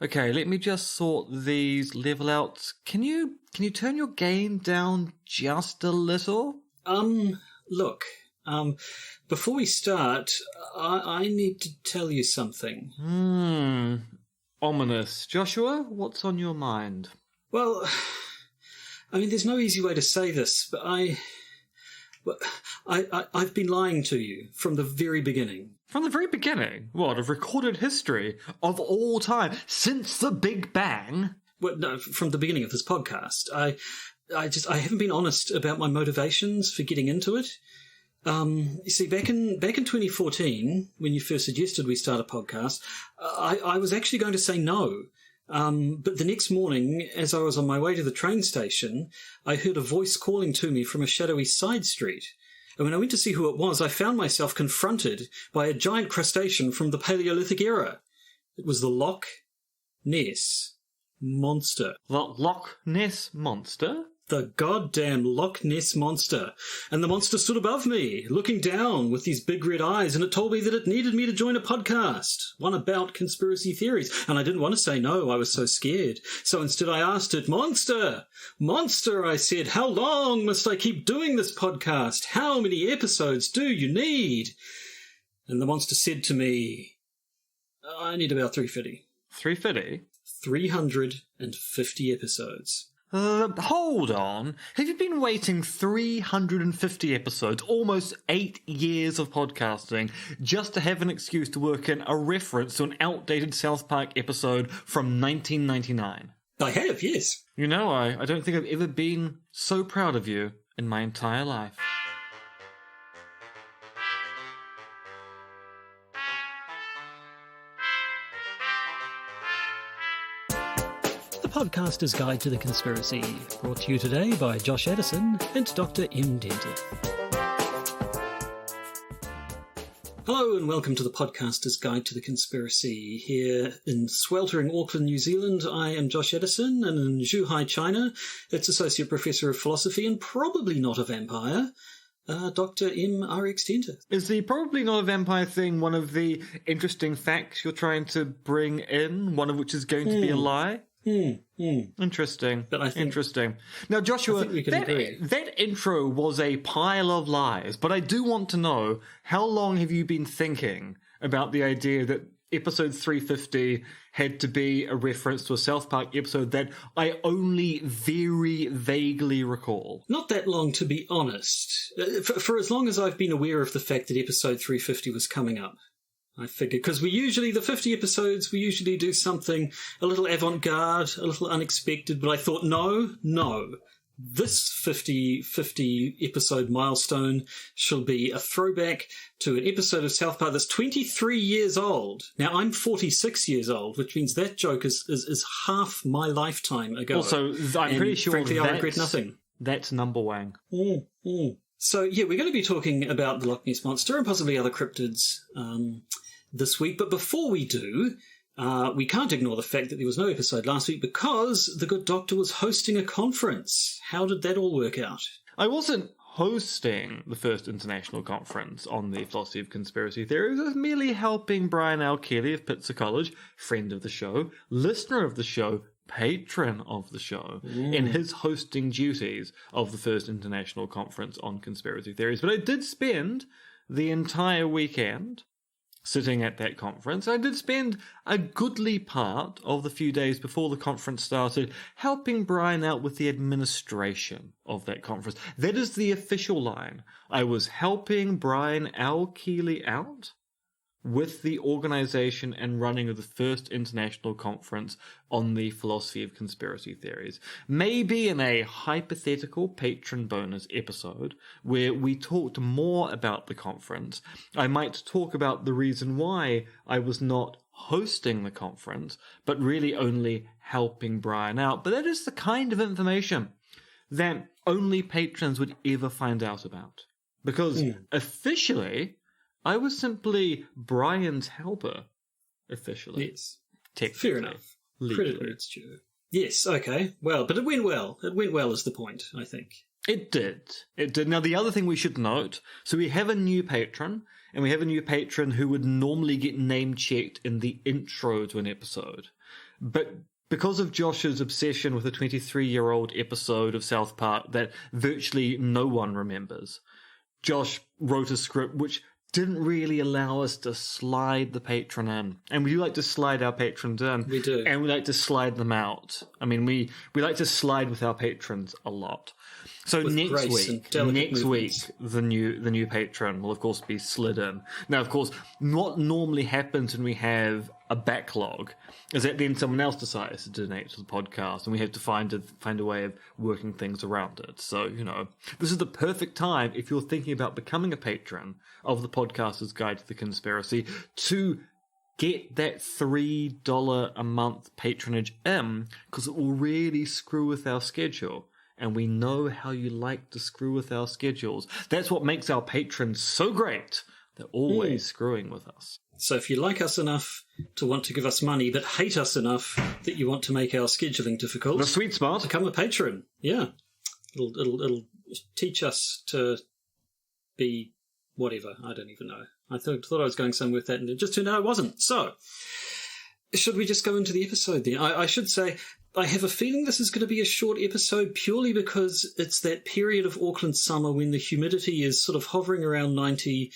Okay, let me just sort these level outs. Can you turn your gain down just a little? Look, before we start, I need to tell you something. Ominous. Joshua, what's on your mind? Well, I mean, there's no easy way to say this, but I've been lying to you from the very beginning. From the very beginning? What, of recorded history? Of all time? Since the Big Bang? Well, no, from the beginning of this podcast. I haven't been honest about my motivations for getting into it. You see, back in 2014, when you first suggested we start a podcast, I was actually going to say no. But the next morning, as I was on my way to the train station, I heard a voice calling to me from a shadowy side street. And when I went to see who it was, I found myself confronted by a giant crustacean from the Paleolithic era. It was the Loch Ness monster. The Loch Ness monster? The goddamn Loch Ness monster. And the monster stood above me, looking down with these big red eyes, and it told me that it needed me to join a podcast, one about conspiracy theories. And I didn't want to say no, I was so scared. So instead I asked it, Monster! Monster, I said, how long must I keep doing this podcast? How many episodes do you need? And the monster said to me, I need about 350. 350? 350 episodes. Hold on. Have you been waiting 350 episodes, almost 8 years of podcasting, just to have an excuse to work in a reference to an outdated South Park episode from 1999? I have, yes. You know, I don't think I've ever been so proud of you in my entire life. Podcaster's Guide to the Conspiracy, brought to you today by Josh Addison and Dr. M. Denton. Hello and welcome to the Podcaster's Guide to the Conspiracy. Here in sweltering Auckland, New Zealand, I am Josh Addison, and in Zhuhai, China, it's Associate Professor of Philosophy and probably not a vampire, Dr. M. R.X. Denton. Is the probably not a vampire thing one of the interesting facts you're trying to bring in, one of which is going to be a lie? Interesting. But I think, interesting. Now, Joshua, that intro was a pile of lies, but I do want to know, how long have you been thinking about the idea that episode 350 had to be a reference to a South Park episode that I only very vaguely recall? Not that long, to be honest. For as long as I've been aware of the fact that episode 350 was coming up. I figured, because the 50 episodes, we usually do something a little avant-garde, a little unexpected, but I thought, no, this 50 episode milestone shall be a throwback to an episode of South Park that's 23 years old. Now, I'm 46 years old, which means that joke is half my lifetime ago. Also, I'm pretty sure frankly, I regret nothing. That's number one. So, yeah, we're going to be talking about the Loch Ness Monster and possibly other cryptids this week. But before we do, we can't ignore the fact that there was no episode last week because the good doctor was hosting a conference. How did that all work out? I wasn't hosting the first international conference on the philosophy of conspiracy theories. I was merely helping Brian L. Kelly of Pitzer College, friend of the show, listener of the show, patron of the show, in his hosting duties of the first international conference on conspiracy theories. But I did spend the entire weekend sitting at that conference. I did spend a goodly part of the few days before the conference started helping Brian out with the administration of that conference. That is the official line. I was helping Brian L. Keeley out with the organisation and running of the first international conference on the philosophy of conspiracy theories. Maybe in a hypothetical patron bonus episode where we talked more about the conference, I might talk about the reason why I was not hosting the conference, but really only helping Brian out. But that is the kind of information that only patrons would ever find out about. Because officially, I was simply Brian's helper, officially. Yes. Fair enough. Legally. Credit where it's due. Yes, okay. Well, but it went well. It went well is the point, I think. It did. It did. Now, the other thing we should note, so we have a new patron, and we have a new patron who would normally get name-checked in the intro to an episode. But because of Josh's obsession with a 23-year-old episode of South Park that virtually no one remembers, Josh wrote a script which didn't really allow us to slide the patron in. And we do like to slide our patrons in. We do. And we like to slide them out. I mean, we like to slide with our patrons a lot. So With next grace week, and delicate week, movements. the new patron will of course be slid in. Now, of course, what normally happens when we have a backlog is that then someone else decides to donate to the podcast, and we have to find a way of working things around it. So, this is the perfect time if you're thinking about becoming a patron of the Podcaster's Guide to the Conspiracy to get that $3 a month patronage in, because it will really screw with our schedule. And we know how you like to screw with our schedules. That's what makes our patrons so great. They're always screwing with us. So if you like us enough to want to give us money, but hate us enough that you want to make our scheduling difficult, The sweet spot. become a patron. Yeah, it'll teach us to be whatever. I don't even know. I thought I was going somewhere with that, and it just turned out I wasn't. So, should we just go into the episode then? I should say, I have a feeling this is going to be a short episode purely because it's that period of Auckland summer when the humidity is sort of hovering around 90%,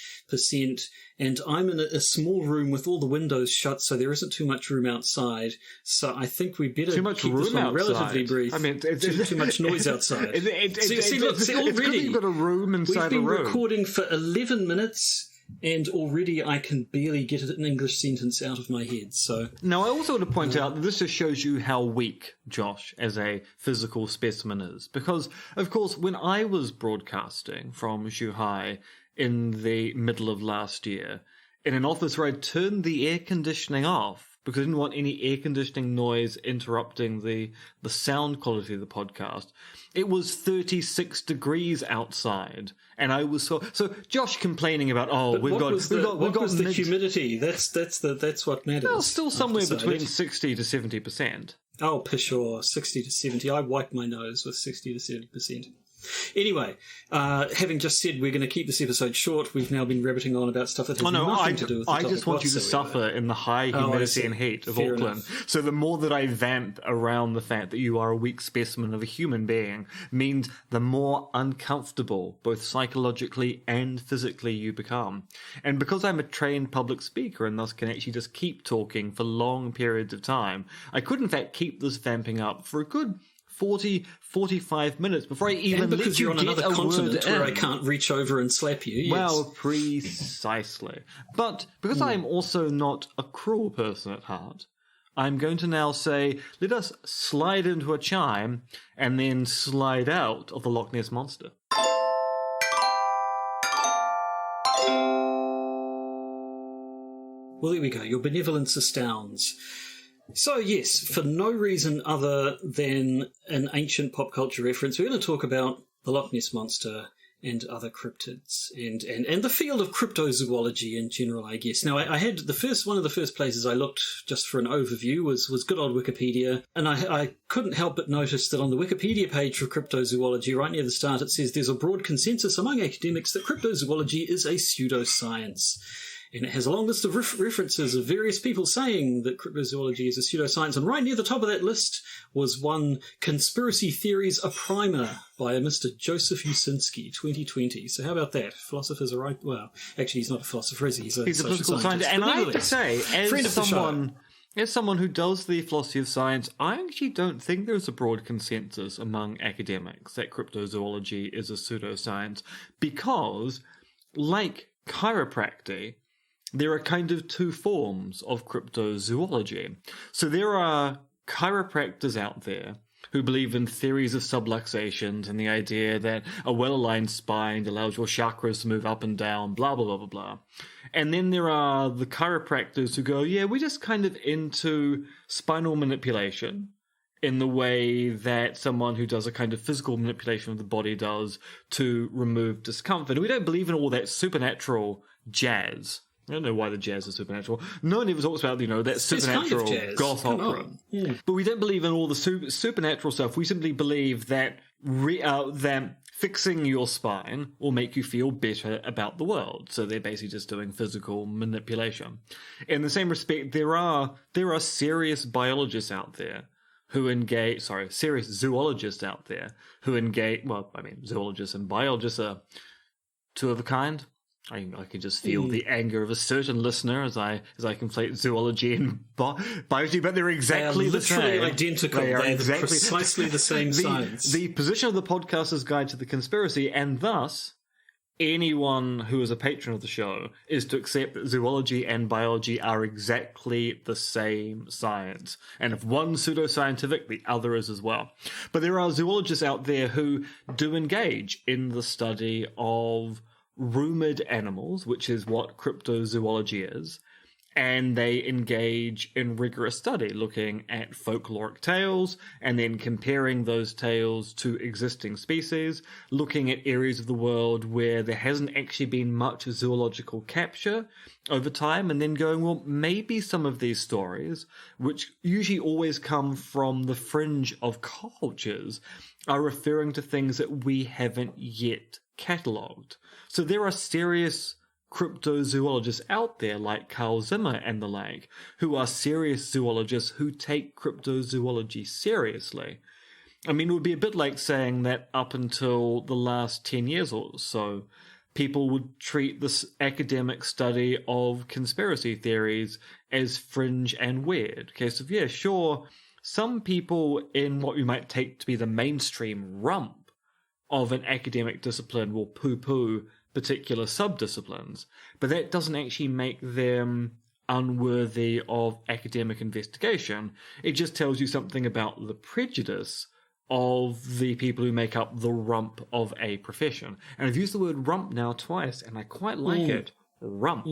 and I'm in a small room with all the windows shut, so there isn't too much room outside. So I think we better keep this one relatively brief. I mean, too much noise outside. It's already you've got a room inside a room. We've been recording for 11 minutes. And already I can barely get an English sentence out of my head. So now, I also want to point out that this just shows you how weak Josh as a physical specimen is. Because, of course, when I was broadcasting from Zhuhai in the middle of last year, in an office where I turned the air conditioning off, because I didn't want any air conditioning noise interrupting the sound quality of the podcast, it was 36 degrees outside, and I was so Josh complaining about we've got the humidity. That's what matters. Well, still somewhere between 60 to 70%. Oh, pshaw, 60 to 70. I wipe my nose with 60 to 70%. Anyway, having just said we're going to keep this episode short, we've now been rabbiting on about stuff that has nothing to do with the topic I just want you to suffer in the high humidity and heat of Auckland. Enough. So the more that I vamp around the fact that you are a weak specimen of a human being means the more uncomfortable, both psychologically and physically, you become. And because I'm a trained public speaker and thus can actually just keep talking for long periods of time, I could in fact keep this vamping up for a good 45 minutes before I even let you you're on get another a continent word where in. I can't reach over and slap you. Yes. Well, precisely. But because I am also not a cruel person at heart, I'm going to now say, let us slide into a chime and then slide out of the Loch Ness Monster. Well, there we go. Your benevolence astounds. So, yes, for no reason other than an ancient pop culture reference, we're going to talk about the Loch Ness Monster and other cryptids and the field of cryptozoology in general, I guess. Now, I had one of the first places I looked just for an overview was good old Wikipedia, and I couldn't help but notice that on the Wikipedia page for cryptozoology, right near the start, it says there's a broad consensus among academics that cryptozoology is a pseudoscience. And it has a long list of references of various people saying that cryptozoology is a pseudoscience. And right near the top of that list was one Conspiracy Theories, a Primer by a Mr. Joseph Usinski, 2020. So how about that? Philosophers are right. Well, actually, he's not a philosopher, is he? He's a political scientist. And I have to say, as someone who does the philosophy of science, I actually don't think there's a broad consensus among academics that cryptozoology is a pseudoscience because, like chiropractic, there are kind of two forms of cryptozoology. So there are chiropractors out there who believe in theories of subluxations and the idea that a well-aligned spine allows your chakras to move up and down, blah, blah, blah, blah, blah. And then there are the chiropractors who go, yeah, we're just kind of into spinal manipulation in the way that someone who does a kind of physical manipulation of the body does to remove discomfort. And we don't believe in all that supernatural jazz I don't know why the jazz is supernatural. No one ever talks about, that supernatural kind of jazz. goth opera. Yeah. But we don't believe in all the supernatural stuff. We simply believe that that fixing your spine will make you feel better about the world. So they're basically just doing physical manipulation. In the same respect, there are serious biologists out there who engage, serious zoologists out there who engage, zoologists and biologists are two of a kind. I can just feel the anger of a certain listener as I conflate zoology and biology, but they're exactly the same. Literally identical. They are precisely the same science. The position of the podcaster's guide to the conspiracy, and thus anyone who is a patron of the show, is to accept that zoology and biology are exactly the same science. And if one's pseudoscientific, the other is as well. But there are zoologists out there who do engage in the study of rumored animals, which is what cryptozoology is, and they engage in rigorous study, looking at folkloric tales and then comparing those tales to existing species, looking at areas of the world where there hasn't actually been much zoological capture over time, and then going, well, maybe some of these stories, which usually always come from the fringe of cultures, are referring to things that we haven't yet catalogued. So there are serious cryptozoologists out there like Carl Zimmer and the like, who are serious zoologists who take cryptozoology seriously. I mean, it would be a bit like saying that up until the last 10 years or so, people would treat this academic study of conspiracy theories as fringe and weird. Case of, yeah, sure, some people in what we might take to be the mainstream rump of an academic discipline will poo-poo particular subdisciplines, but that doesn't actually make them unworthy of academic investigation. It just tells you something about the prejudice of the people who make up the rump of a profession. And I've used the word rump now twice, and I quite like it. Rump.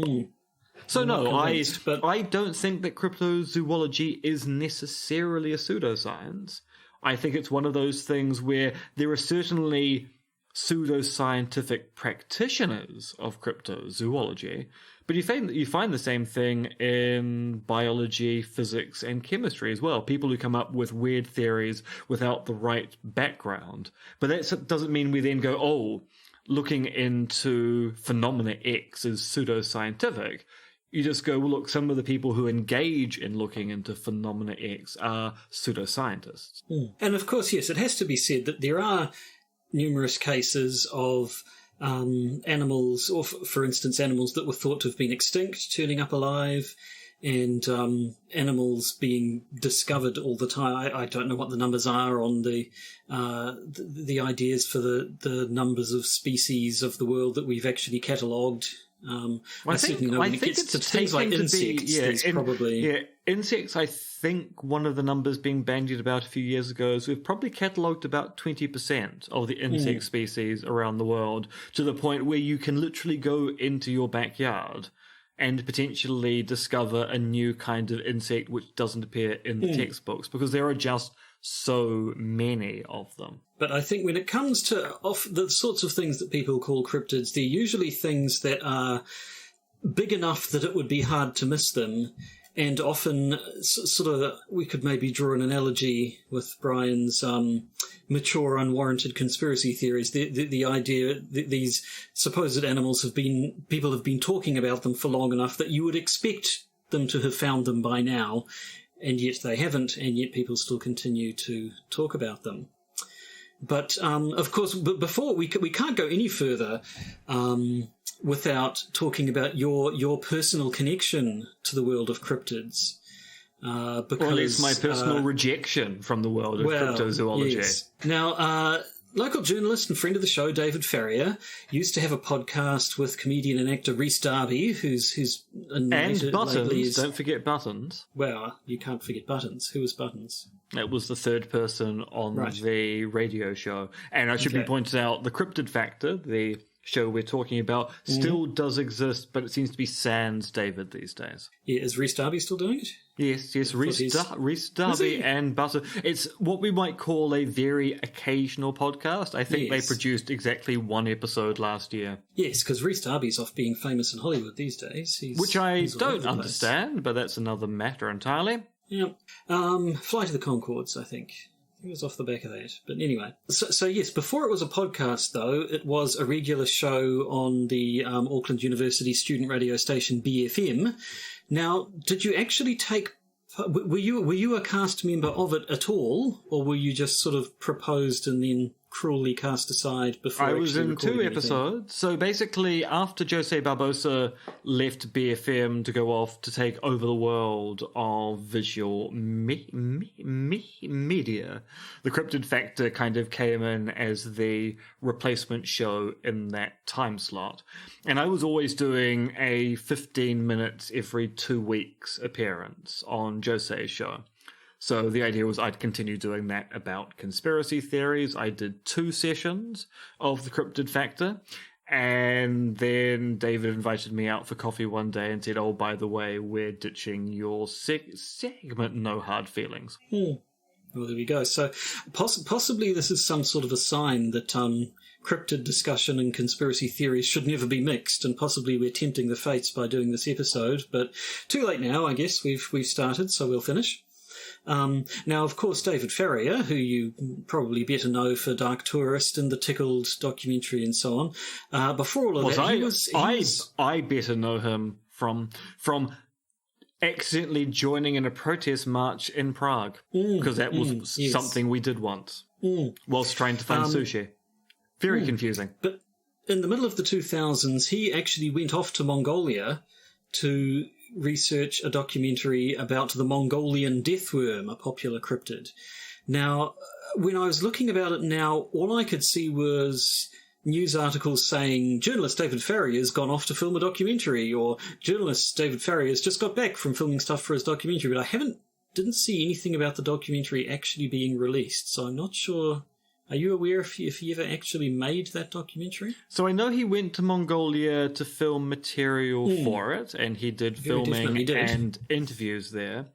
So no, I don't think that cryptozoology is necessarily a pseudoscience. I think it's one of those things where there are certainly pseudoscientific practitioners of cryptozoology, but you find the same thing in biology, physics, and chemistry as well. People who come up with weird theories without the right background. But that doesn't mean we then go, oh, looking into phenomena X is pseudoscientific. You just go, well, look, some of the people who engage in looking into phenomena X are pseudoscientists. And of course, yes, it has to be said that there are numerous cases of animals, or for instance, animals that were thought to have been extinct turning up alive, and animals being discovered all the time. I don't know what the numbers are on the ideas for the numbers of species of the world that we've actually catalogued. I certainly know when it gets to things like insects, insects, I think one of the numbers being bandied about a few years ago is we've probably catalogued about 20% of the insect species around the world, to the point where you can literally go into your backyard and potentially discover a new kind of insect which doesn't appear in the textbooks, because there are just so many of them. But I think when it comes to the sorts of things that people call cryptids, they're usually things that are big enough that it would be hard to miss them, and often we could maybe draw an analogy with Brian's mature, unwarranted conspiracy theories. The idea that these supposed animals people have been talking about them for long enough that you would expect them to have found them by now, and yet they haven't, and yet people still continue to talk about them. But, of course, before we can't go any further without talking about your personal connection to the world of cryptids. Because it's my personal rejection from the world of cryptozoology. Yes. Now, local journalist and friend of the show, David Farrier, used to have a podcast with comedian and actor Rhys Darby, who's and Buttons. Don't forget Buttons. Well, you can't forget Buttons. Who was Buttons? It was the third person on the radio show. And I should be pointed out, the Cryptid Factor, the show we're talking about still does exist, but it seems to be sans David these days. Yeah, is Rhys Darby still doing it? Yes, Rhys Darby and Butter. It's what we might call a very occasional podcast. I think they produced exactly one episode last year. Yes, because Rhys Darby's off being famous in Hollywood these days. Which I don't understand, but that's another matter entirely. Yeah. Flight of the Conchords, I think. It was off the back of that. But anyway. So yes, before it was a podcast, though, it was a regular show on the Auckland University student radio station BFM. Now, did you actually were you a cast member of it at all, or were you just sort of proposed and then cruelly cast aside before I was in 2 anything? episodes. So basically, after Jose Barbosa left BFM to go off to take over the world of visual media, the Cryptid Factor kind of came in as the replacement show in that time slot. And I was always doing a 15 minutes every 2 weeks appearance on Jose's show. So the idea was I'd continue doing that about conspiracy theories. I did 2 sessions of the Cryptid Factor, and then David invited me out for coffee one day and said, oh, by the way, we're ditching your segment, No Hard Feelings. Well, there we go. So possibly this is some sort of a sign that cryptid discussion and conspiracy theories should never be mixed, and possibly we're tempting the fates by doing this episode. But too late now, I guess. We've started, so we'll finish. Now, of course, David Farrier, who you probably better know for Dark Tourist and the Tickled documentary and so on. Before all of that, I better know him from accidentally joining in a protest march in Prague, because that was something we did once whilst trying to find sushi. Very confusing. But in the middle of the 2000s, he actually went off to Mongolia to research a documentary about the Mongolian deathworm, a popular cryptid. Now, when I was looking about it now, all I could see was news articles saying journalist David Farrier has gone off to film a documentary, or journalist David Farrier has just got back from filming stuff for his documentary, but I didn't see anything about the documentary actually being released, so I'm not sure. Are you aware if he ever actually made that documentary? So I know he went to Mongolia to film material for it, and he did filming and interviews there.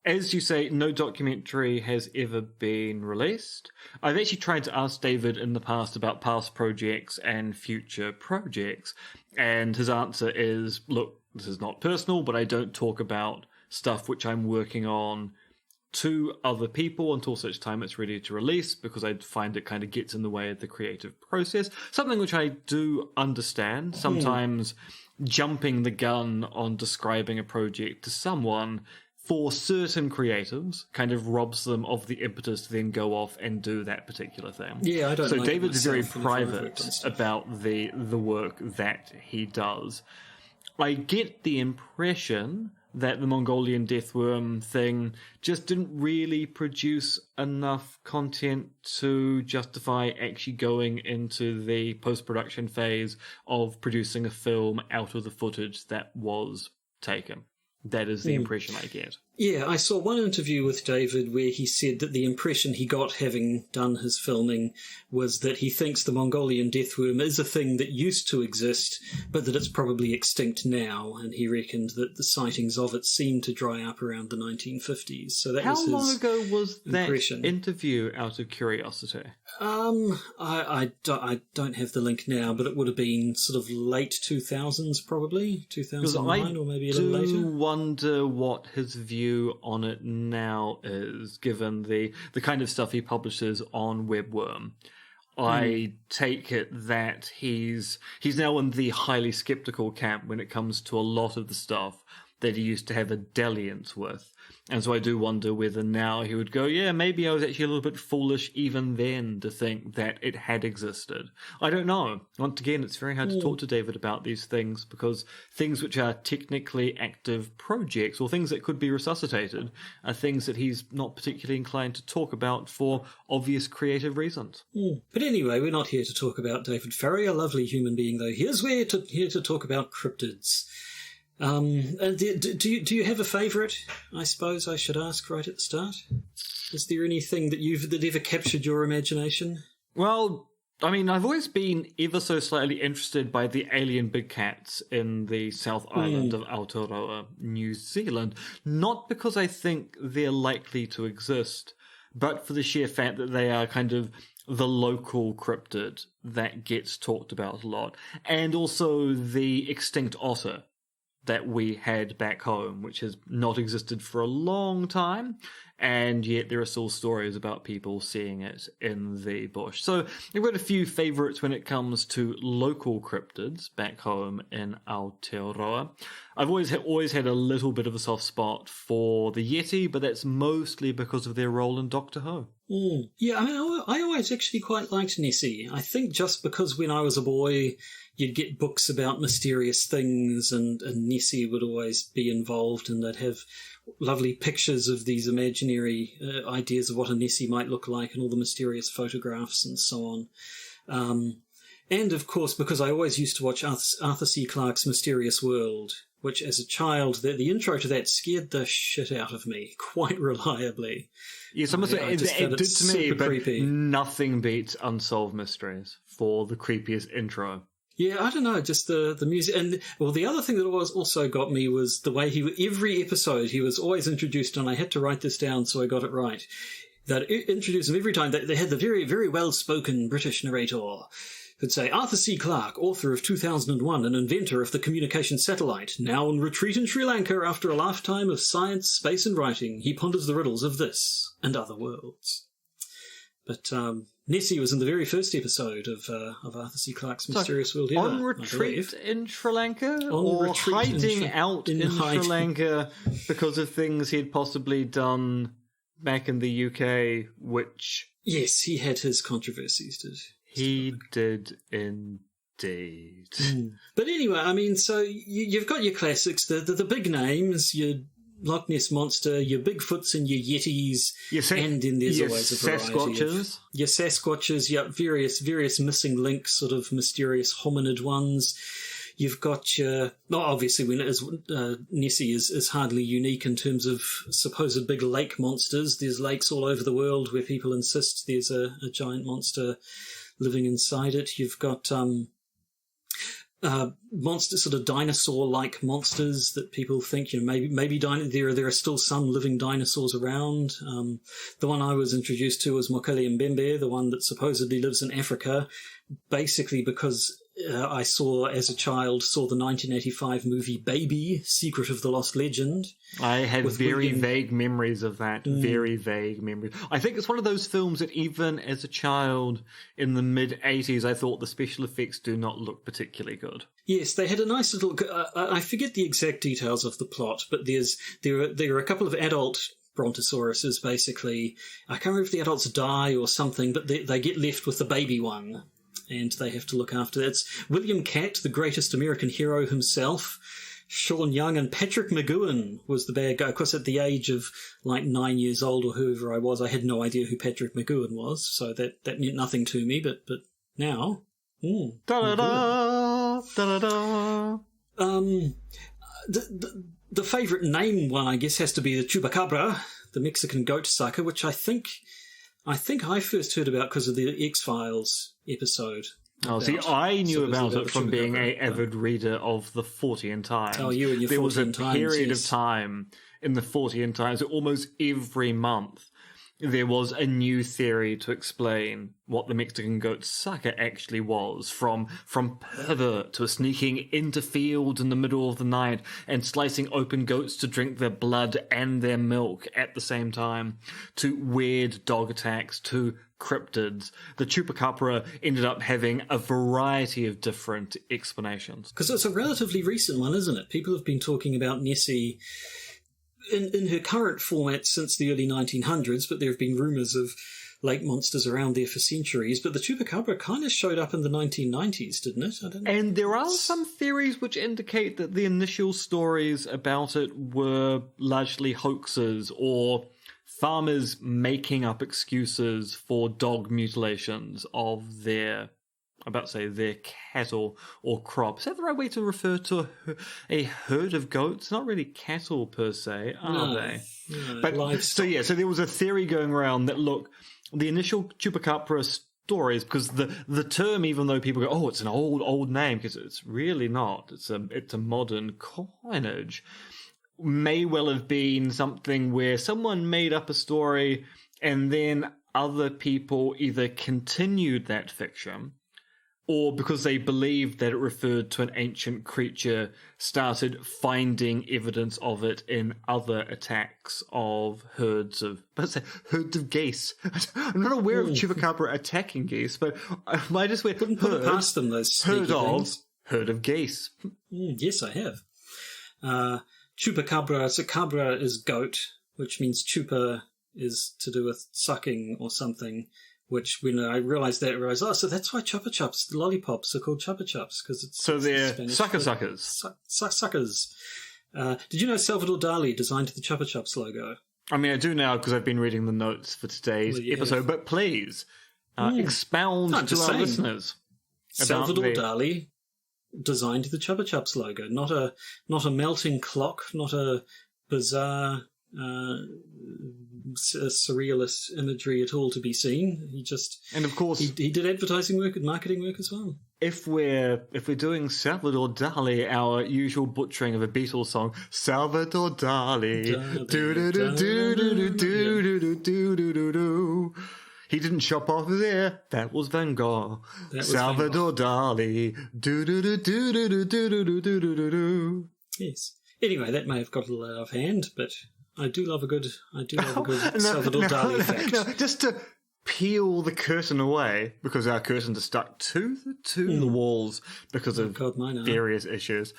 As you say, no documentary has ever been released. I've actually tried to ask David in the past about past projects and future projects, and his answer is, look, this is not personal, but I don't talk about stuff which I'm working on to other people until such time it's ready to release, because I find it kind of gets in the way of the creative process. Something which I do understand. Sometimes jumping the gun on describing a project to someone for certain creatives kind of robs them of the impetus to then go off and do that particular thing. Yeah, I don't know. So David's very private about the work that he does. I get the impression that the Mongolian deathworm thing just didn't really produce enough content to justify actually going into the post-production phase of producing a film out of the footage that was taken. That is the impression I get. Yeah, I saw one interview with David where he said that the impression he got having done his filming was that he thinks the Mongolian deathworm is a thing that used to exist, but that it's probably extinct now, and he reckoned that the sightings of it seemed to dry up around the 1950s. So that was his How long ago was that impression. Interview, out of curiosity? I don't have the link now, but it would have been sort of late 2000s, probably 2009 or maybe a little later. I do wonder what his view on it now is, given the kind of stuff he publishes on Webworm. I take it that he's now in the highly skeptical camp when it comes to a lot of the stuff that he used to have a dalliance with. And so I do wonder whether now he would go, yeah, maybe I was actually a little bit foolish even then to think that it had existed. I don't know. Once again, it's very hard to talk to David about these things, because things which are technically active projects or things that could be resuscitated are things that he's not particularly inclined to talk about for obvious creative reasons. But anyway, we're not here to talk about David Farrier, a lovely human being, though. Here to talk about cryptids. And do you have a favourite? I suppose I should ask right at the start. Is there anything that ever captured your imagination? Well, I mean, I've always been ever so slightly interested by the alien big cats in the South Island of Aotearoa, New Zealand. Not because I think they're likely to exist, but for the sheer fact that they are kind of the local cryptid that gets talked about a lot. And also the extinct otter that we had back home, which has not existed for a long time, and yet there are still stories about people seeing it in the bush. So I've got a few favourites when it comes to local cryptids back home in Aotearoa. I've always had a little bit of a soft spot for the Yeti, but that's mostly because of their role in Doctor Who. Yeah, I mean, I always actually quite liked Nessie. I think just because when I was a boy, you'd get books about mysterious things, and Nessie would always be involved, and they'd have lovely pictures of these imaginary ideas of what a Nessie might look like, and all the mysterious photographs and so on. And of course, because I always used to watch Arthur C. Clarke's Mysterious World, which as a child, the intro to that scared the shit out of me quite reliably. Yes, I must say, it did to me, but creepy. Nothing beats Unsolved Mysteries for the creepiest intro. Yeah, I don't know, just the music. And, well, the other thing that also got me was the way every episode, he was always introduced, and I had to write this down so I got it right, that introduced him every time. They had the very, very well-spoken British narrator who'd say, Arthur C. Clarke, author of 2001 and inventor of the communication satellite, now on retreat in Sri Lanka after a lifetime of science, space and writing, he ponders the riddles of this and other worlds. But Nessie was in the very first episode of Arthur C. Clarke's Mysterious World ever, on retreat in Sri Lanka? Or hiding out in Sri Lanka because of things he'd possibly done back in the UK, which... Yes, he had his controversies, He did indeed. But anyway, I mean, so you've got your classics, the big names, your Loch Ness Monster, your Bigfoots and your Yetis, and then there's always a variety Sasquatches. Your Sasquatches, various missing links, sort of mysterious hominid ones. You've got your... Well, obviously, Nessie is hardly unique in terms of supposed big lake monsters. There's lakes all over the world where people insist there's a giant monster living inside it. You've got monsters, sort of dinosaur-like monsters that people think, maybe there are still some living dinosaurs around. The one I was introduced to was Mokele Mbembe, the one that supposedly lives in Africa, basically because I as a child, saw the 1985 movie Baby, Secret of the Lost Legend. I had very vague memories of that, very vague memories. I think it's one of those films that even as a child in the mid-80s, I thought the special effects do not look particularly good. Yes, they had a nice little... I forget the exact details of the plot, but there are a couple of adult brontosauruses, basically. I can't remember if the adults die or something, but they get left with the baby one, and they have to look after that. It's William Catt, the greatest American hero himself, Sean Young, and Patrick McGowan was the bad guy. Of course, at the age of like 9 years old or whoever I was, I had no idea who Patrick McGowan was, so that meant nothing to me, but now... Da-da-da! Da-da-da! The favourite name one, I guess, has to be the Chupacabra, the Mexican goat sucker, which I think I first heard about because of the X-Files episode. Oh, see, I knew about it from being an avid reader of the Fortean Times. Oh, you and your Fortean Times. There was a period of time in the Fortean Times, almost every month, there was a new theory to explain what the Mexican goat sucker actually was, from pervert to sneaking into fields in the middle of the night and slicing open goats to drink their blood and their milk at the same time, to weird dog attacks, to cryptids. The Chupacabra ended up having a variety of different explanations. Because it's a relatively recent one, isn't it? People have been talking about Nessie in her current format since the early 1900s, but there have been rumours of lake monsters around there for centuries. But the Chupacabra kind of showed up in the 1990s, didn't it? I don't know. And there are some theories which indicate that the initial stories about it were largely hoaxes or farmers making up excuses for dog mutilations of their cattle or crops. Is that the right way to refer to a herd of goats? Not really cattle per se, are they? No, but livestock. so there was a theory going around that, look, the initial Chupacabra stories, because the term, even though people go, oh, it's an old name, because it's really not. It's a modern coinage. May well have been something where someone made up a story and then other people either continued that fiction, or because they believed that it referred to an ancient creature, started finding evidence of it in other attacks of herds of geese. I'm not aware of Chupacabra attacking geese, but I just went, couldn't put it past them, those sneaky things. Herd of geese. Yes, I have. Chupacabra, so cabra is goat, which means chupa is to do with sucking or something. Which, when I realised, oh, so that's why Chupa Chups, the lollipops, are called Chupa Chups, because they're Spanish suckers. Suckers. Did you know Salvador Dali designed the Chupa Chups logo? I mean, I do now because I've been reading the notes for today's episode, but please expound to our listeners. Salvador Dali designed the Chupa Chups logo, not a melting clock, not a bizarre surrealist imagery at all to be seen. And of course he did advertising work and marketing work as well. If we're doing Salvador Dali, our usual butchering of a Beatles song, Salvador Dali, do do do do do do do do do do. He didn't chop off his ear. That was Van Gogh. Salvador Dali, do do do do do do do do do do do. Yes. Anyway, that may have got a little out of hand, but I do love a good Salvador Dali fact. No, just to peel the curtain away, because our curtains are stuck to the walls because of various issues.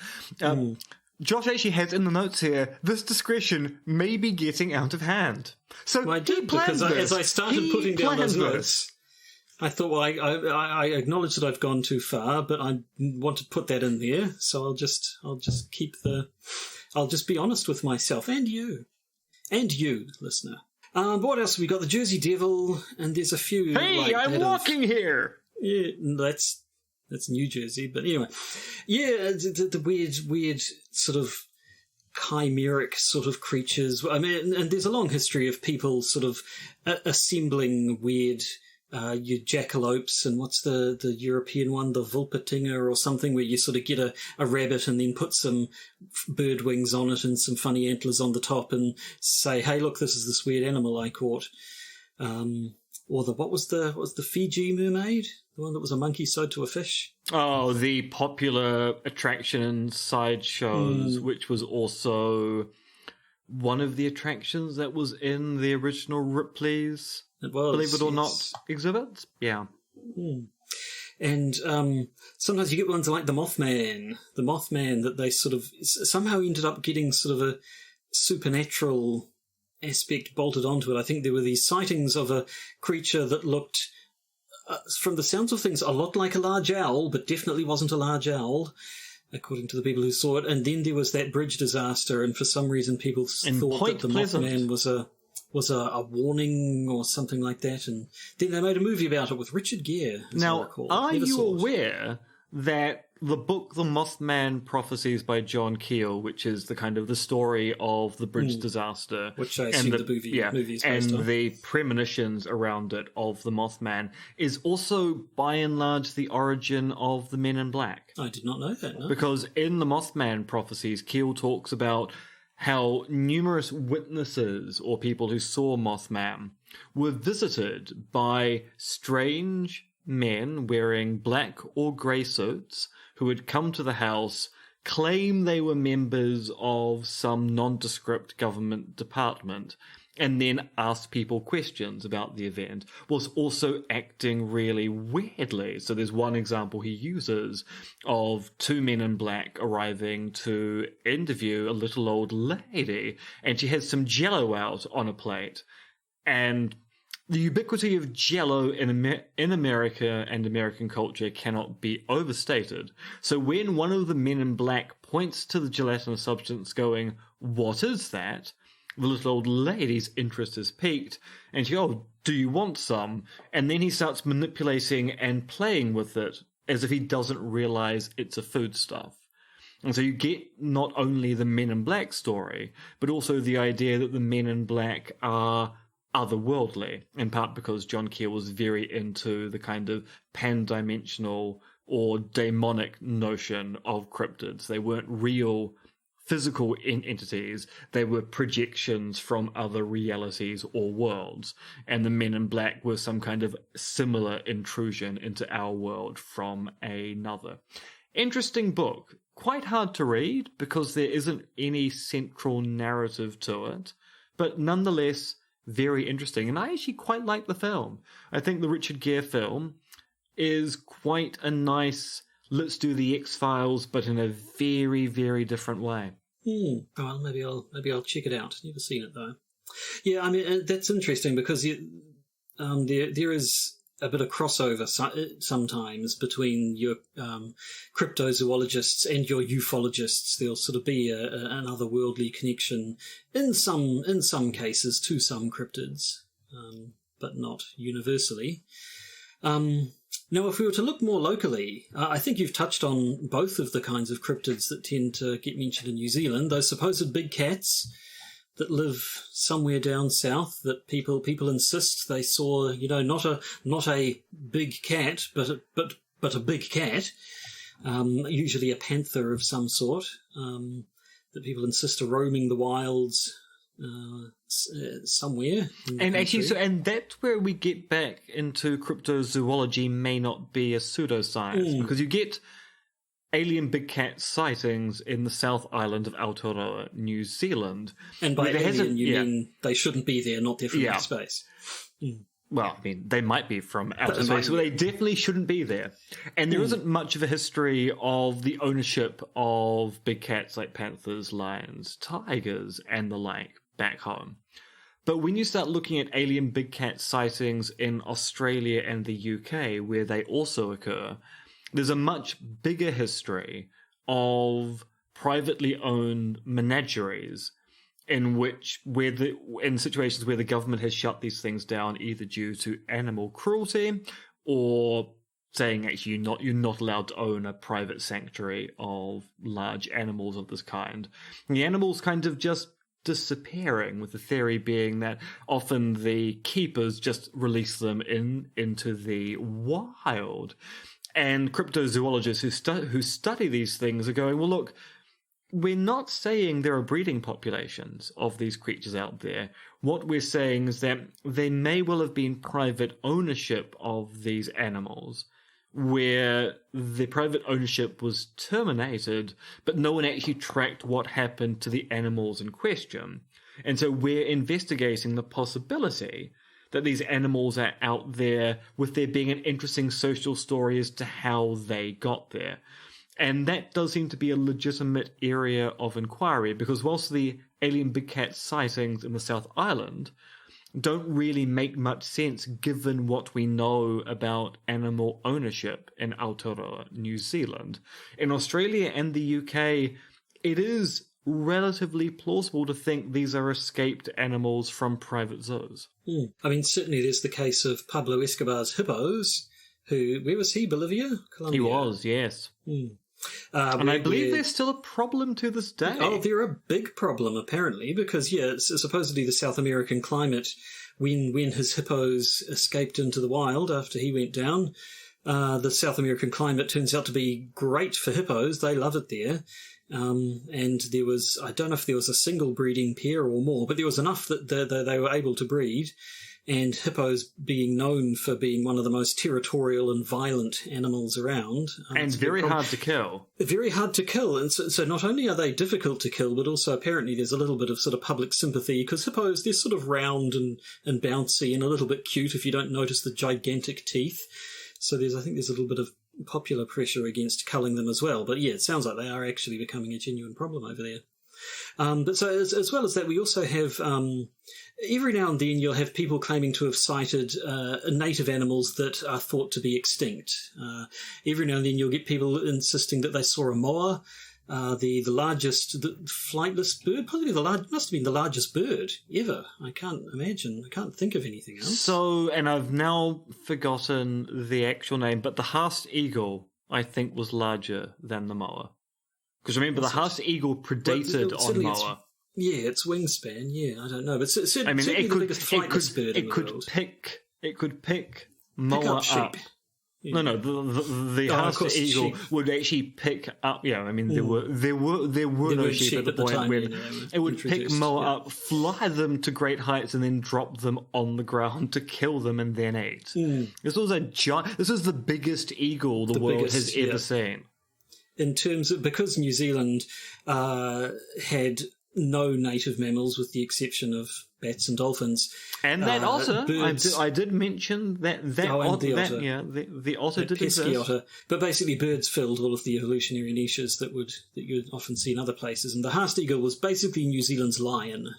Josh actually has in the notes here, this discretion may be getting out of hand. So well, I did, because as I started putting down those notes, I thought, well, I acknowledge that I've gone too far, but I want to put that in there, so I'll just be honest with myself and you, listener. But what else have we got? The Jersey Devil, and there's a few. Hey, I'm walking here. Yeah, that's New Jersey, but anyway, yeah, the weird sort of chimeric sort of creatures. I mean, and there's a long history of people sort of assembling weird. Your jackalopes, and what's the European one, the Vulpetinger or something, where you sort of get a rabbit and then put some bird wings on it and some funny antlers on the top and say, hey, look, this is this weird animal I caught. Or what was the Fiji mermaid? The one that was a monkey sewed to a fish? Oh, the popular attraction in sideshows, which was also one of the attractions that was in the original Ripley's. It was, believe it or not, exhibits. Yeah. And sometimes you get ones like the Mothman that they sort of somehow ended up getting sort of a supernatural aspect bolted onto it. I think there were these sightings of a creature that looked, from the sounds of things, a lot like a large owl, but definitely wasn't a large owl, according to the people who saw it. And then there was that bridge disaster, and for some reason people thought that the Mothman was a warning or something like that, and then they made a movie about it with Richard Gere. Now, are you aware that the book The Mothman Prophecies by John Keel, which is the kind of the story of the bridge disaster, which I assume the movie is based on, the premonitions around it of the Mothman, is also by and large the origin of the Men in Black? I did not know that, no. Because in the Mothman Prophecies, Keel talks about how numerous witnesses or people who saw Mothman were visited by strange men wearing black or grey suits who had come to the house, claim they were members of some nondescript government department, and then asked people questions about the event, was also acting really weirdly. So there's one example he uses of two men in black arriving to interview a little old lady, and she has some Jell-O out on a plate. And the ubiquity of Jell-O in America and American culture cannot be overstated. So when one of the men in black points to the gelatinous substance going, "What is that?" the little old lady's interest is piqued, and she, "Oh, do you want some?" And then he starts manipulating and playing with it as if he doesn't realize it's a foodstuff. And so you get not only the Men in Black story, but also the idea that the Men in Black are otherworldly, in part because John Keel was very into the kind of pan-dimensional or demonic notion of cryptids. They weren't real physical entities, they were projections from other realities or worlds, and the Men in Black were some kind of similar intrusion into our world from another. Interesting book. Quite hard to read because there isn't any central narrative to it, but nonetheless very interesting. And I actually quite like the film. I think the Richard Gere film is quite a nice, let's do the X-Files, but in a very, very different way. Well, maybe I'll check it out. Never seen it though. Yeah, I mean that's interesting because there is a bit of crossover sometimes between your cryptozoologists and your ufologists. There'll sort of be an otherworldly connection in some cases to some cryptids, but not universally. Now, if we were to look more locally, I think you've touched on both of the kinds of cryptids that tend to get mentioned in New Zealand, those supposed big cats that live somewhere down south that people insist they saw, not a big cat, but a big cat, usually a panther of some sort, that people insist are roaming the wilds somewhere. And actually, and that's where we get back into cryptozoology may not be a pseudoscience, because you get alien big cat sightings in the South Island of Aotearoa, New Zealand. And by alien, you mean they shouldn't be there, not there from outer space. Well, I mean, they might be from outer space, but they definitely shouldn't be there. And there isn't much of a history of the ownership of big cats like panthers, lions, tigers, and the like back home. But when you start looking at alien big cat sightings in Australia and the UK, where they also occur, there's a much bigger history of privately owned menageries in situations where the government has shut these things down either due to animal cruelty or saying actually you're not allowed to own a private sanctuary of large animals of this kind. And the animals kind of just disappearing, with the theory being that often the keepers just release them into the wild. And cryptozoologists who study these things are going, well, look, we're not saying there are breeding populations of these creatures out there. What we're saying is that there may well have been private ownership of these animals, where the private ownership was terminated, but no one actually tracked what happened to the animals in question. And so we're investigating the possibility that these animals are out there with there being an interesting social story as to how they got there. And that does seem to be a legitimate area of inquiry, because whilst the alien big cat sightings in the South Island don't really make much sense given what we know about animal ownership in Aotearoa, New Zealand, in Australia and the UK, it is relatively plausible to think these are escaped animals from private zoos. I mean, certainly there's the case of Pablo Escobar's hippos, who, where was he, Bolivia? Colombia? He was, yes. And I believe there's still a problem to this day. Oh, they're a big problem, apparently, because, supposedly the South American climate, when his hippos escaped into the wild after he went down, the South American climate turns out to be great for hippos. They love it there. And there was, I don't know if there was a single breeding pair or more, but there was enough that they were able to breed. And hippos being known for being one of the most territorial and violent animals around. And very hard to kill. Very hard to kill. And so not only are they difficult to kill, but also apparently there's a little bit of sort of public sympathy, because hippos, they're sort of round and bouncy and a little bit cute if you don't notice the gigantic teeth. So I think there's a little bit of popular pressure against culling them as well. But yeah, it sounds like they are actually becoming a genuine problem over there. But so as well as that, we also have, every now and then you'll have people claiming to have sighted native animals that are thought to be extinct. Every now and then you'll get people insisting that they saw a moa, the largest, the flightless bird, probably must have been the largest bird ever. I can't think of anything else. So, and I've now forgotten the actual name, but the Haast eagle, I think, was larger than the moa. Because remember, the Haast eagle predated on moa. Yeah, its wingspan. Yeah, I don't know, but certainly I mean, the biggest flightless bird in the world. It could pick Pick Moa up sheep. up. Yeah. No, the Oh, of Hasta course, eagle sheep. would actually pick up. Yeah, I mean there were no weren't sheep at the point time when they were it would pick introduced, Moa yeah. up, fly them to great heights, and then drop them on the ground to kill them and then eat. This was a giant. This is the biggest eagle the world biggest, has ever yeah. seen. In terms of, because New Zealand had no native mammals with the exception of bats and dolphins. And that otter, birds. I did mention that and otter, the otter. the otter did Pesky exist. otter. But basically birds filled all of the evolutionary niches that you'd often see in other places. And the Hasta eagle was basically New Zealand's lion.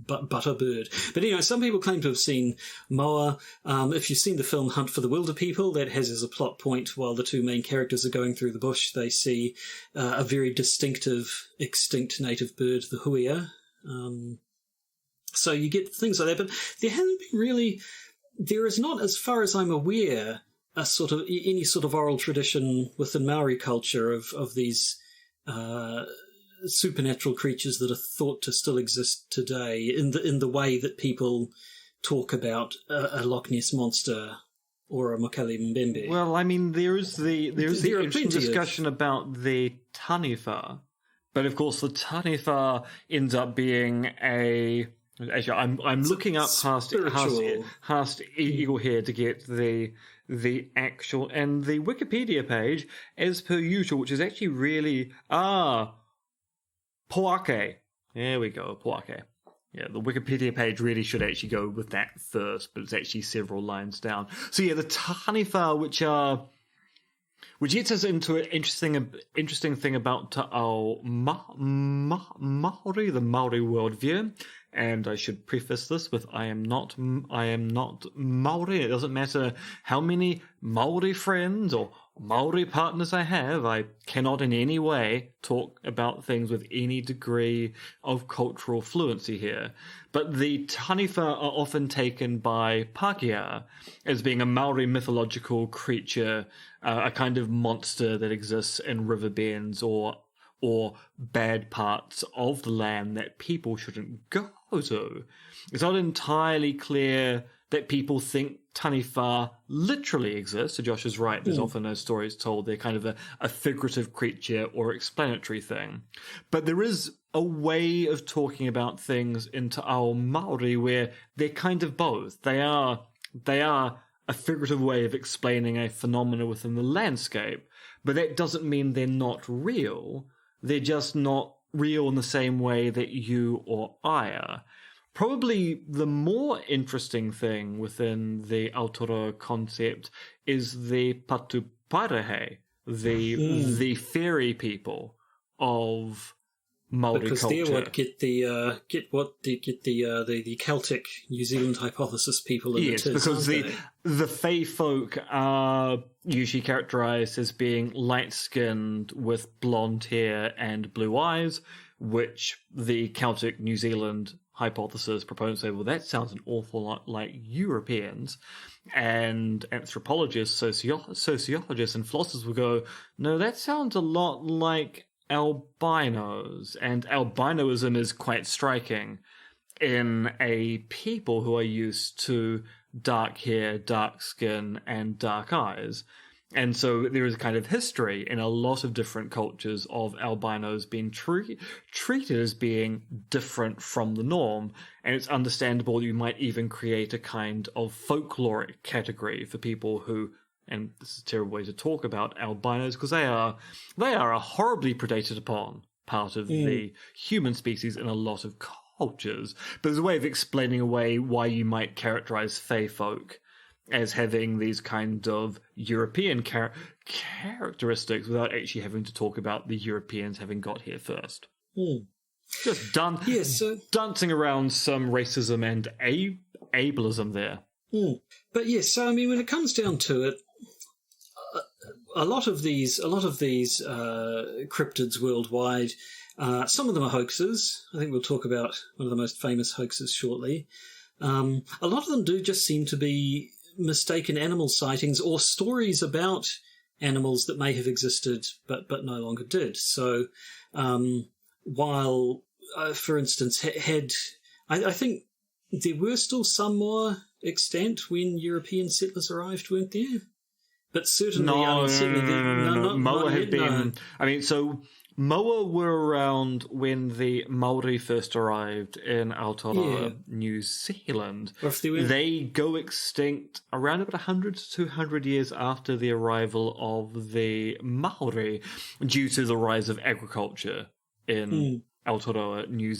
But a bird. But anyway, some people claim to have seen Moa. If you've seen the film Hunt for the Wilder People, that has as a plot point, while the two main characters are going through the bush, they see a very distinctive, extinct native bird, the huia. So you get things like that, but there hasn't been really. There is not, as far as I'm aware, a sort of any sort of oral tradition within Maori culture of these supernatural creatures that are thought to still exist today in the way that people talk about a Loch Ness monster or a Mokele Mbembe. Well, I mean, there's the There are interesting plenty of- discussion about the taniwha, but of course the taniwha ends up being a. Actually, I'm looking up spiritual. Hasta eagle here to get the actual, and the Wikipedia page, as per usual, which is actually really Poake. There we go, Poake. Yeah, the Wikipedia page really should actually go with that first, but it's actually several lines down. So yeah, the taniwha, which gets us into an interesting thing about Te Ao Maori, the Maori worldview. And I should preface this with I am not Maori. It doesn't matter how many Maori friends or Maori partners I have. I cannot in any way talk about things with any degree of cultural fluency here. But the taniwha are often taken by Pākehā as being a Maori mythological creature, a kind of monster that exists in river bends or bad parts of the land that people shouldn't go to. It's not entirely clear that people think taniwha literally exists. So Josh is right. There's often those stories told they're kind of a figurative creature or explanatory thing. But there is a way of talking about things in Te Ao Maori where they're kind of both. They are a figurative way of explaining a phenomena within the landscape, but that doesn't mean they're not real. They're just not real in the same way that you or I are. Probably the more interesting thing within the Aotearoa concept is the Patuparehe, the fairy people of Māori because culture. they're what get the Celtic New Zealand hypothesis people in Yes, the because aren't the Fae folk are usually characterized as being light-skinned with blonde hair and blue eyes, which the Celtic New Zealand hypothesis proponents say, well, that sounds an awful lot like Europeans. And anthropologists, sociologists, and philosophers will go, no, that sounds a lot like albinos. And albinoism is quite striking in a people who are used to dark hair, dark skin, and dark eyes. And so there is a kind of history in a lot of different cultures of albinos being treated as being different from the norm. And it's understandable that you might even create a kind of folkloric category for people who, and this is a terrible way to talk about albinos, because they are a horribly predated upon part of the human species in a lot of cultures. But there's a way of explaining away why you might characterize Fae folk as having these kind of European characteristics without actually having to talk about the Europeans having got here first. Just dancing around some racism and ableism there. But yes, so I mean, when it comes down to it, a lot of these cryptids worldwide, some of them are hoaxes. I think we'll talk about one of the most famous hoaxes shortly. A lot of them do just seem to be mistaken animal sightings or stories about animals that may have existed but no longer did. So while for instance, I think there were still some more extant when European settlers arrived, weren't there? But certainly, No. Moa had been. No. I mean, so Moa were around when the Maori first arrived in Aotearoa, New Zealand. Or if they go extinct around about 100 to 200 years after the arrival of the Maori, due to the rise of agriculture in Aotearoa, New